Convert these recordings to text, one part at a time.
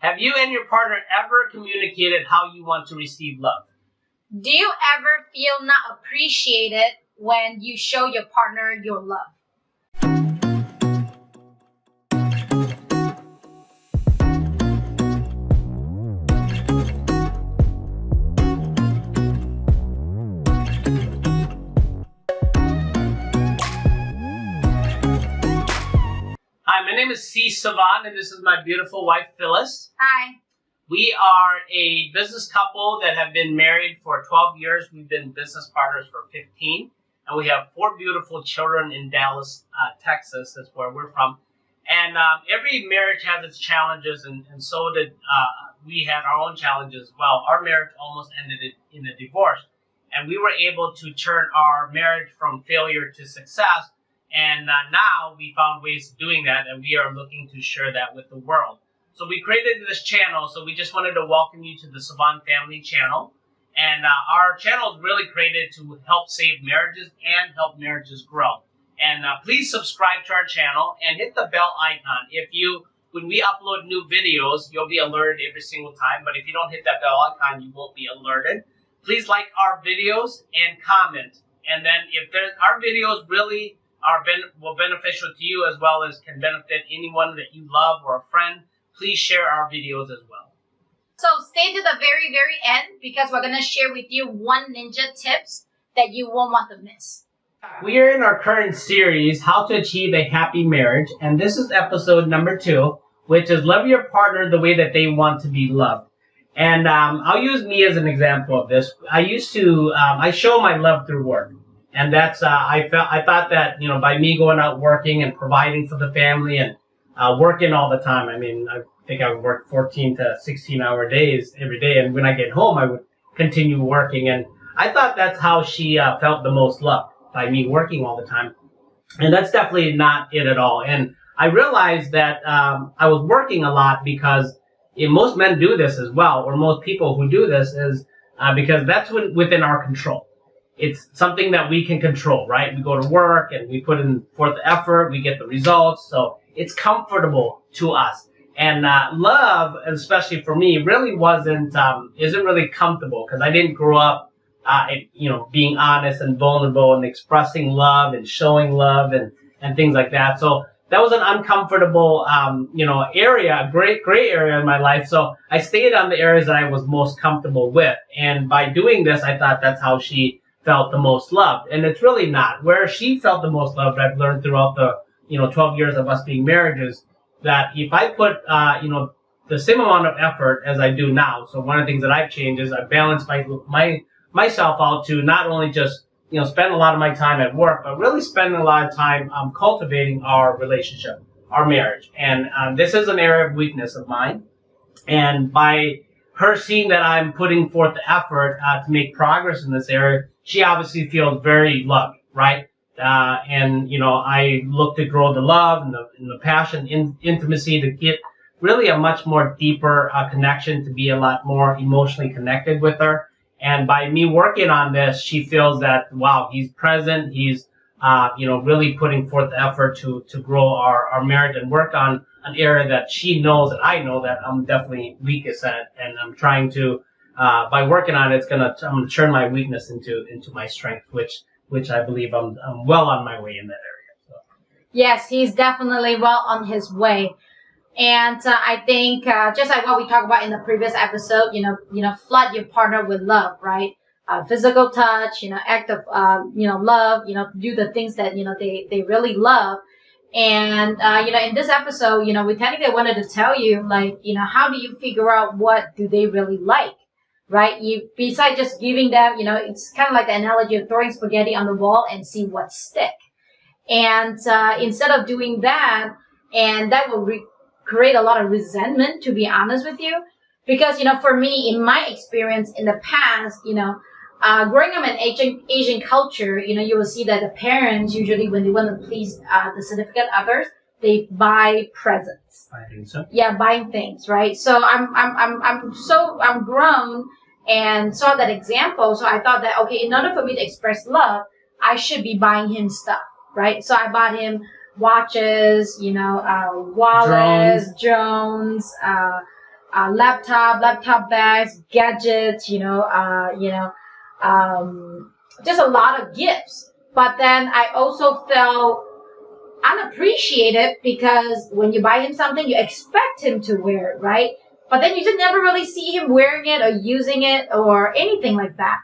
Have you and your partner ever communicated how you want to receive love? Do you ever feel not appreciated when you show your partner your love? Hi, my name is Savanh, and this is my beautiful wife, Phyllis. Hi. We are a business couple that have been married for 12 years. We've been business partners for 15, and we have 4 beautiful children in Dallas, Texas. That's where we're from. And every marriage has its challenges, and so did we had our own challenges as well. Our marriage almost ended in a divorce, and we were able to turn our marriage from failure to success. And now we found ways of doing that, and we are looking to share that with the world. So we created this channel, so we just wanted to welcome you to the Savanh Family channel. And our channel is really created to help save marriages and help marriages grow. And please subscribe to our channel and hit the bell icon. When we upload new videos, you'll be alerted every single time. But if you don't hit that bell icon, you won't be alerted. Please like our videos and comment. And then if our videos really will beneficial to you as well as can benefit anyone that you love or a friend, please share our videos as well. So stay to the very, very end because we're going to share with you 1 ninja tips that you won't want to miss. We are in our current series, How to Achieve a Happy Marriage, and this is episode number 2, which is love your partner the way that they want to be loved. And I'll use me as an example of this. I show my love through work. And that's, I thought that, by me going out working and providing for the family and working all the time. I mean, I think I would work 14 to 16-hour days every day. And when I get home, I would continue working. And I thought that's how she felt the most loved, by me working all the time. And that's definitely not it at all. And I realized that I was working a lot because most men do this as well, or most people who do this is because that's within our control. It's something that we can control, right? We go to work and we put in forth the effort, we get the results, so it's comfortable to us. And love, especially for me, really isn't really comfortable because I didn't grow up, being honest and vulnerable and expressing love and showing love and things like that. So that was an uncomfortable, area, gray area in my life. So I stayed on the areas that I was most comfortable with. And by doing this, I thought that's how she felt the most loved, and it's really not. Where she felt the most loved, I've learned throughout the 12 years of us being marriages, that if I put the same amount of effort as I do now. So one of the things that I've changed is I balance myself out to not only just spend a lot of my time at work, but really spend a lot of time cultivating our relationship, our marriage. And this is an area of weakness of mine, and by her seeing that I'm putting forth the effort to make progress in this area, she obviously feels very loved, right? I look to grow the love and the passion, intimacy, to get really a much more deeper connection, to be a lot more emotionally connected with her. And by me working on this, she feels that, wow, he's present. He's, really putting forth the effort to grow our marriage and work on an area that she knows that I know that I'm definitely weakest at, and I'm trying to, by working on it, I'm gonna turn my weakness into my strength, which I believe I'm well on my way in that area. So. Yes, he's definitely well on his way, and I think just like what we talked about in the previous episode, flood your partner with love, right? Physical touch, act of love, do the things that they really love. And, in this episode, we technically wanted to tell you, how do you figure out what do they really like, right? Besides just giving them, it's kind of like the analogy of throwing spaghetti on the wall and see what stick. And instead of doing that, and that will create a lot of resentment, to be honest with you, because, for me, in my experience in the past, growing up in Asian culture, you will see that the parents usually, when they want to please the significant others, they buy presents. I think so. Yeah, buying things, right? So I'm grown and saw that example. So I thought that, okay, in order for me to express love, I should be buying him stuff, right? So I bought him watches, wallets, drones, laptop bags, gadgets, just a lot of gifts. But then I also felt unappreciated because when you buy him something, you expect him to wear it, right? But then you just never really see him wearing it or using it or anything like that.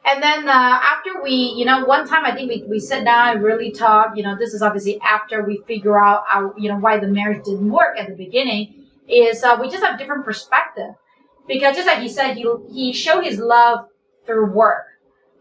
And then after we, one time I think we sat down and really talked. This is obviously after we figure out, why the marriage didn't work at the beginning. Is we just have different perspective, because just like he said, he showed his love through work,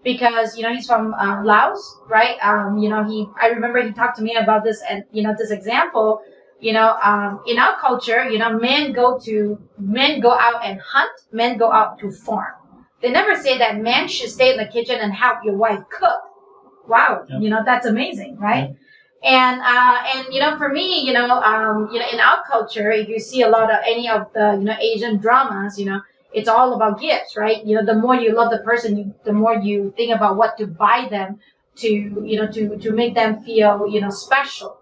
because he's from Laos, right? I remember he talked to me about this, and this example. In our culture, men go out and hunt, men go out to farm. They never say that men should stay in the kitchen and help your wife cook. Wow, yep. That's amazing, right? Yep. And for me, in our culture, if you see a lot of any of the Asian dramas, it's all about gifts, right? The more you love the person, the more you think about what to buy them to make them feel special.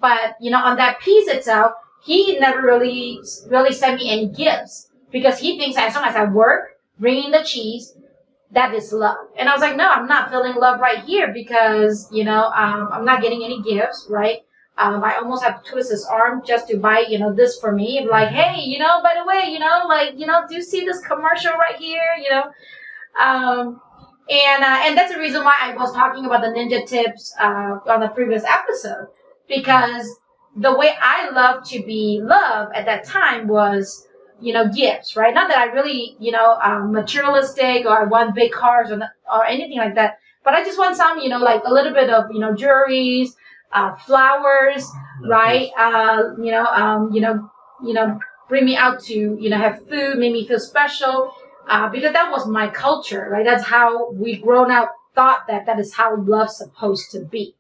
But on that piece itself, he never really sent me any gifts, because he thinks as long as I work, bring in the cheese, that is love. And I was like, no, I'm not feeling love right here, because I'm not getting any gifts, right? I almost have to twist his arm just to buy this for me. I'm like, hey, by the way, do you see this commercial right here? And that's the reason why I was talking about the ninja tips on the previous episode, because the way I love to be loved at that time was gifts, right? Not that I really, materialistic, or I want big cars or anything like that. But I just want some, like a little bit of, jewelries, flowers, right? Bring me out to, have food, make me feel special, because that was my culture, right? That's how we grown up thought that is how love's supposed to be.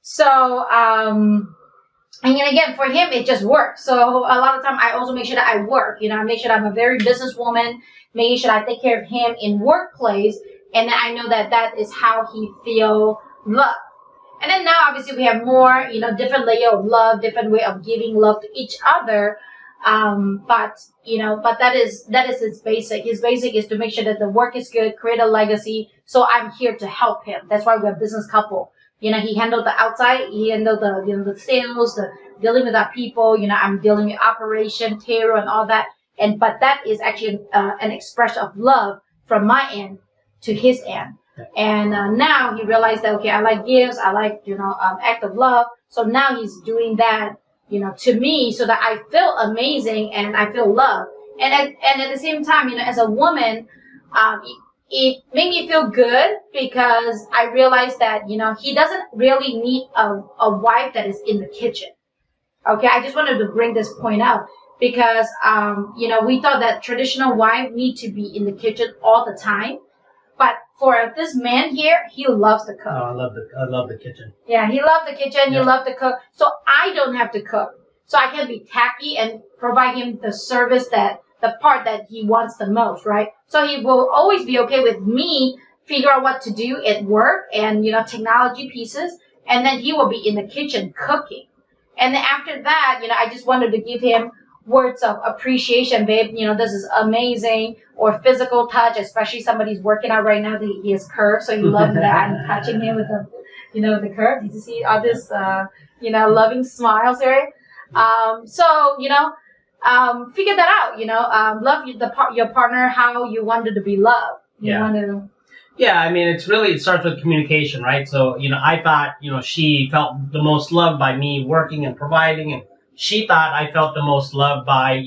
So, and then again, for him, it just works. So a lot of time, I also make sure that I work. I make sure that I'm a very businesswoman, making sure I take care of him in workplace, and then I know that is how he feel love. And then now, obviously, we have more, different layer of love, different way of giving love to each other. But that is his basic. His basic is to make sure that the work is good, create a legacy. So I'm here to help him. That's why we're a business couple. He handled the outside, he handled the sales, the dealing with our people. I'm dealing with operation, tarot, and all that. But that is actually an expression of love from my end to his end. And now he realized that, okay, I like gifts, I like, act of love. So now he's doing that, to me, so that I feel amazing and I feel loved. And at the same time, as a woman, it made me feel good, because I realized that, he doesn't really need a wife that is in the kitchen. Okay, I just wanted to bring this point up, because, we thought that traditional wife need to be in the kitchen all the time. But for this man here, he loves to cook. Oh, I love the kitchen. Yeah, he loved the kitchen. Yeah. He loved to cook. So I don't have to cook. So I can be tacky and provide him the service the part that he wants the most, right? So he will always be okay with me figure out what to do at work and, technology pieces. And then he will be in the kitchen cooking. And then after that, I just wanted to give him words of appreciation, babe. This is amazing. Or physical touch, especially somebody's working out right now. He has curves, so he loves that I'm touching him with the curve. Did you see all this, loving smiles there? Figure that out. Love your partner how you wanted to be loved. Yeah, I mean, it starts with communication, right? So, I thought, she felt the most loved by me working and providing, and she thought I felt the most loved by,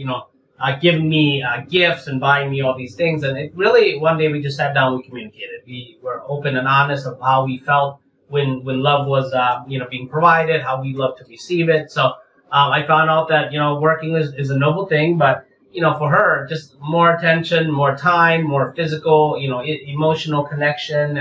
giving me gifts and buying me all these things. And it really, one day we just sat down, we communicated. We were open and honest of how we felt when love was, being provided, how we love to receive it. So, I found out that, working is a noble thing, but, for her, just more attention, more time, more physical, emotional connection,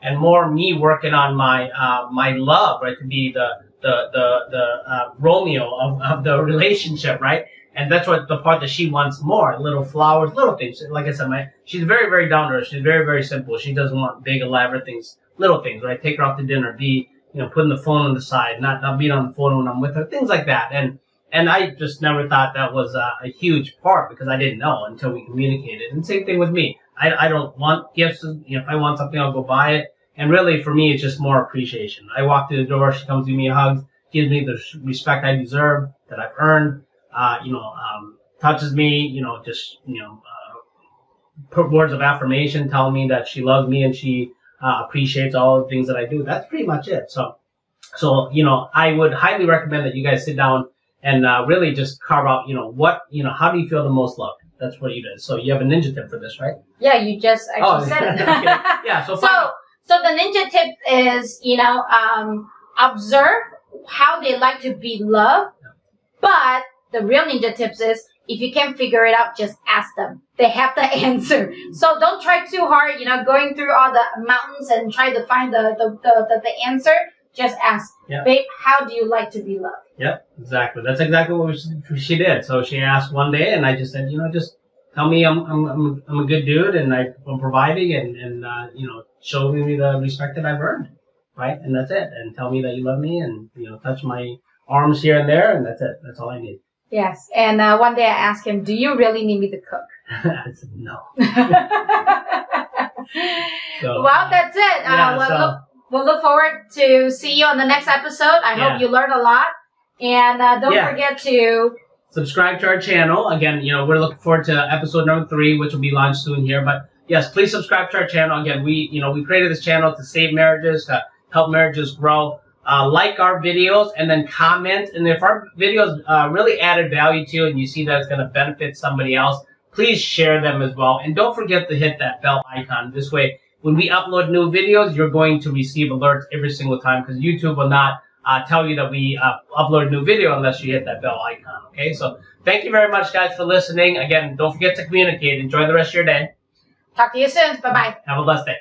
and more me working on my love, right, to be the Romeo of the relationship, right? And that's what the part that she wants more, little flowers, little things. Like I said, she's very, very down to earth. She's very, very simple. She doesn't want big, elaborate things, little things, right? Take her out to dinner, putting the phone on the side, not being on the phone when I'm with her, things like that. And And I just never thought that was a huge part because I didn't know until we communicated. And same thing with me. I don't want gifts. You know, if I want something, I'll go buy it. And really, for me, it's just more appreciation. I walk through the door, she comes give me a hug, gives me the respect I deserve, that I've earned, touches me, put words of affirmation, telling me that she loves me and she appreciates all the things that I do. That's pretty much it. So, I would highly recommend that you guys sit down and really just carve out, how do you feel the most loved? That's what you did. So you have a ninja tip for this, right? Yeah, you just actually said it. Okay. Yeah. So the ninja tip is, observe how they like to be loved. But the real ninja tips is, if you can't figure it out, just ask them. They have the answer. So don't try too hard, going through all the mountains and try to find the answer. Just ask, babe, how do you like to be loved? Yep, exactly. That's exactly what she did. So she asked one day, and I just said, just tell me I'm a good dude, and I'm providing, and show me the respect that I've earned, right? And that's it. And tell me that you love me, and touch my arms here and there, and that's it. That's all I need. Yes. And one day I asked him, do you really need me to cook? I said no. Well, that's it. We'll look forward to see you on the next episode. I hope you learned a lot. And don't forget to subscribe to our channel. Again, we're looking forward to episode number 3, which will be launched soon here. But yes, please subscribe to our channel. Again, we created this channel to save marriages, to help marriages grow. Like our videos and then comment. And if our videos really added value to you and you see that it's going to benefit somebody else, please share them as well. And don't forget to hit that bell icon. This way, when we upload new videos, you're going to receive alerts every single time, because YouTube will not tell you that we upload a new video unless you hit that bell icon. Okay, so thank you very much, guys, for listening. Again, don't forget to communicate. Enjoy the rest of your day. Talk to you soon. Bye-bye. Have a blessed day.